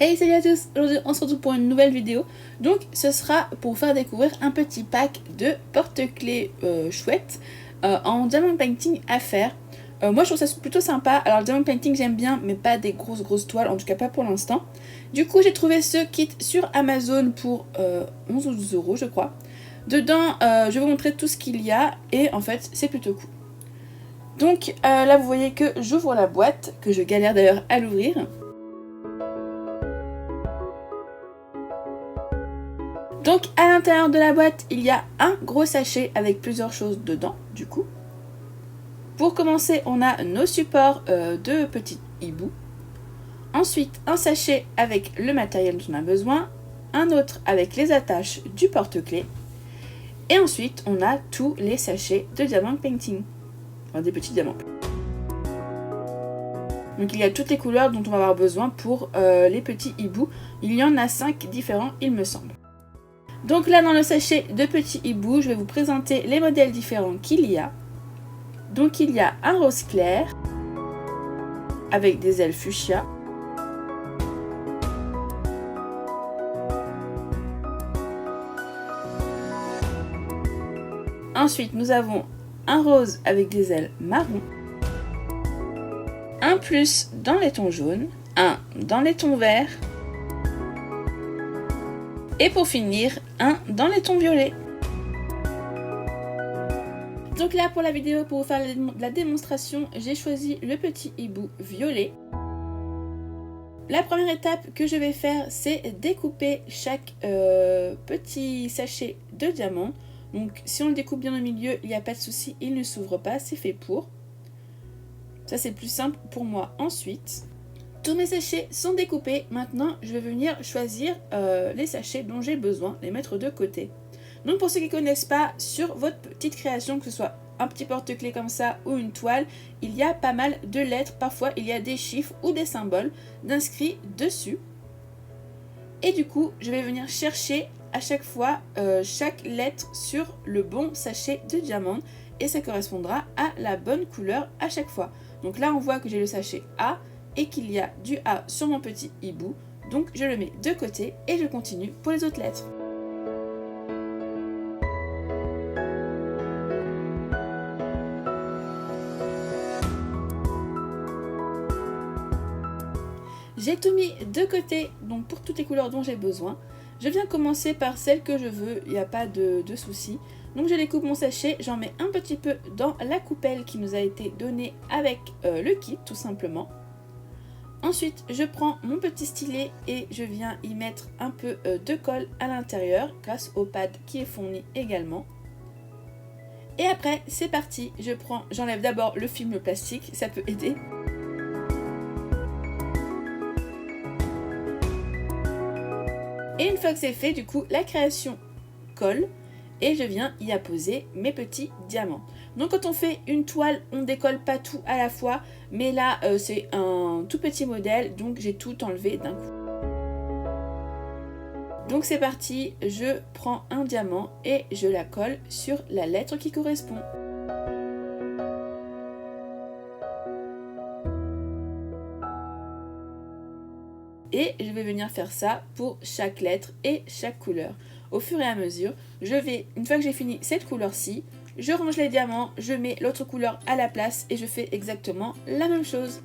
Hey, salut à tous, aujourd'hui on se retrouve pour une nouvelle vidéo. Donc ce sera pour vous faire découvrir un petit pack de porte-clés chouettes en diamond painting à faire. Moi je trouve ça plutôt sympa. Alors le diamond painting j'aime bien, mais pas des grosses toiles, en tout cas pas pour l'instant. Du coup j'ai trouvé ce kit sur Amazon pour 11 ou 12 euros je crois. Dedans je vais vous montrer tout ce qu'il y a et en fait c'est plutôt cool. Donc là vous voyez que j'ouvre la boîte, que je galère d'ailleurs à l'ouvrir. Donc à l'intérieur de la boîte, il y a un gros sachet avec plusieurs choses dedans, du coup. Pour commencer, on a nos supports de petits hiboux. Ensuite, un sachet avec le matériel dont on a besoin. Un autre avec les attaches du porte-clés. Et ensuite, on a tous les sachets de diamond painting. Enfin, des petits diamants. Donc il y a toutes les couleurs dont on va avoir besoin pour les petits hiboux. Il y en a 5 différents, il me semble. Donc là dans le sachet de petits hiboux, je vais vous présenter les modèles différents qu'il y a. Donc il y a un rose clair avec des ailes fuchsia. Ensuite nous avons un rose avec des ailes marron. Un plus dans les tons jaunes, un dans les tons verts. Et pour finir, un dans les tons violets. Donc là pour la vidéo, pour vous faire la démonstration, j'ai choisi le petit hibou violet. La première étape que je vais faire, c'est découper chaque petit sachet de diamant. Donc si on le découpe bien au milieu, il n'y a pas de souci, il ne s'ouvre pas, c'est fait pour. Ça c'est plus simple pour moi ensuite. Tous mes sachets sont découpés, maintenant je vais venir choisir les sachets dont j'ai besoin, les mettre de côté. Donc pour ceux qui ne connaissent pas, sur votre petite création, que ce soit un petit porte-clés comme ça ou une toile, il y a pas mal de lettres, parfois il y a des chiffres ou des symboles d'inscrits dessus. Et du coup, je vais venir chercher à chaque fois chaque lettre sur le bon sachet de diamant et ça correspondra à la bonne couleur à chaque fois. Donc là on voit que j'ai le sachet A et qu'il y a du A sur mon petit hibou, donc je le mets de côté et je continue pour les autres lettres. J'ai tout mis de côté, donc pour toutes les couleurs dont j'ai besoin. Je viens commencer par celle que je veux, il n'y a pas de souci. Donc je découpe mon sachet, j'en mets un petit peu dans la coupelle qui nous a été donnée avec le kit tout simplement. Ensuite, je prends mon petit stylet et je viens y mettre un peu de colle à l'intérieur grâce au pad qui est fourni également. Et après, c'est parti, j'enlève d'abord le film plastique, ça peut aider. Et une fois que c'est fait, du coup, la création colle et je viens y apposer mes petits diamants. Donc quand on fait une toile, on décolle pas tout à la fois, mais là c'est un tout petit modèle, donc j'ai tout enlevé d'un coup. Donc c'est parti, je prends un diamant et je la colle sur la lettre qui correspond. Et je vais venir faire ça pour chaque lettre et chaque couleur. Au fur et à mesure, une fois que j'ai fini cette couleur-ci, je range les diamants, je mets l'autre couleur à la place et je fais exactement la même chose.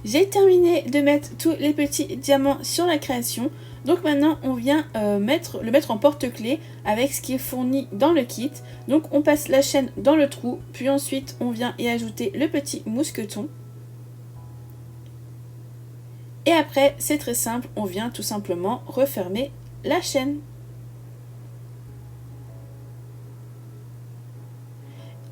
J'ai terminé de mettre tous les petits diamants sur la création. Donc maintenant on vient le mettre en porte-clés avec ce qui est fourni dans le kit. Donc on passe la chaîne dans le trou, puis ensuite on vient y ajouter le petit mousqueton. Et après c'est très simple, on vient tout simplement refermer la chaîne.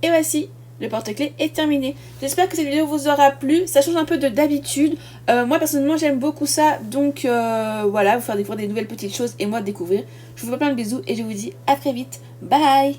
Et voici, le porte-clés est terminé. J'espère que cette vidéo vous aura plu. Ça change un peu de d'habitude. Moi personnellement j'aime beaucoup ça. Donc voilà, vous faire découvrir des nouvelles petites choses et moi découvrir. Je vous fais plein de bisous et je vous dis à très vite. Bye!